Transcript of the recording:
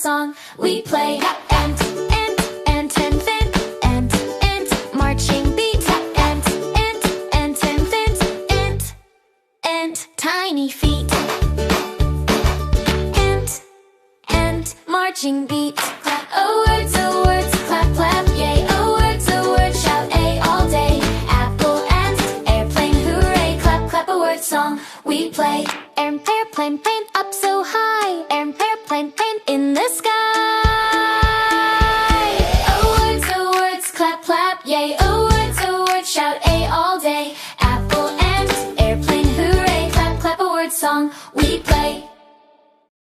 song we play. Ant, ant, ant and vent, ant, ant, marching beat. Ant, ant, ant and vent, ant, ant, tiny feet. Ant, ant, marching beat. Oh words, clap, clap, yay. Oh words, shout A all day. Apple, ant, airplane, hooray. Clap, clap, a word song we play. Airplane, plane up so high.